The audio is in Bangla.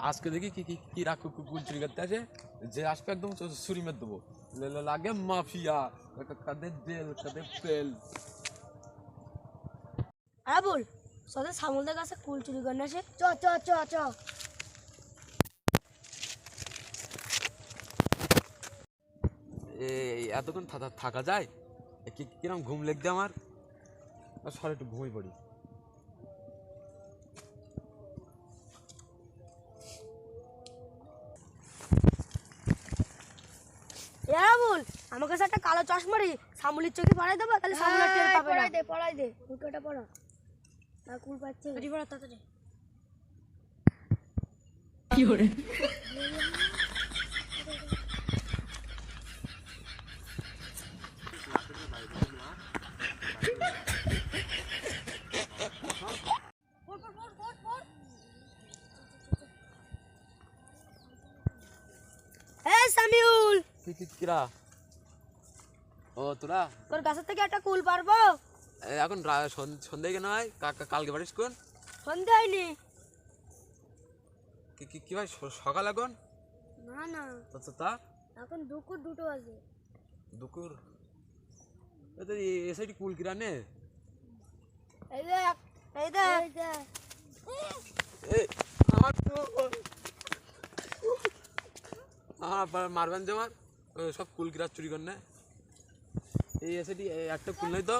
আজকে দেখি কি কি কি রাখু কুল চুরি করতে আসে, যে আসবে একদম ছুরি মেরে দেবো। লাগে মাফিয়া, কাদের জেল কাদের তেল। আরে বল সদে সামুলদের কাছে কুল চুরি করতে আসে। চ চ চ চ। এই এতক্ষণ থাকা যায়? কিরম ঘুম লেগছে আমার, সরে একটু ঘুমিয়ে পড়ি। বল আমার কাছে একটা কালো চশমারি সামুলির চোখে পড়াই দেবো, তাহলে সামুলা টের পাবে না। পড়াই দে মুখটা পড়া, না কুল পাচ্ছে আরে পড়া তাড়াতাড়ি। কি করে সামিউল কিরা? ও তোরা তোর কাছে থেকে একটা কুল পারবো? এখন সন্ধ্যে কেন হয়? কালকে পারিস কোন? সন্ধ্যে হয়নি। কি ভাই সকাল এখন? না না তা এখন দুপুর 2টো বাজে। দুপুর এসআইটি কুল কিরা নে? এই দেখ এই দেখ আমার মারবেন যে আমার সব কুল কিরা চুরি করে। এই এসআইটি একটা কুল নয় তো।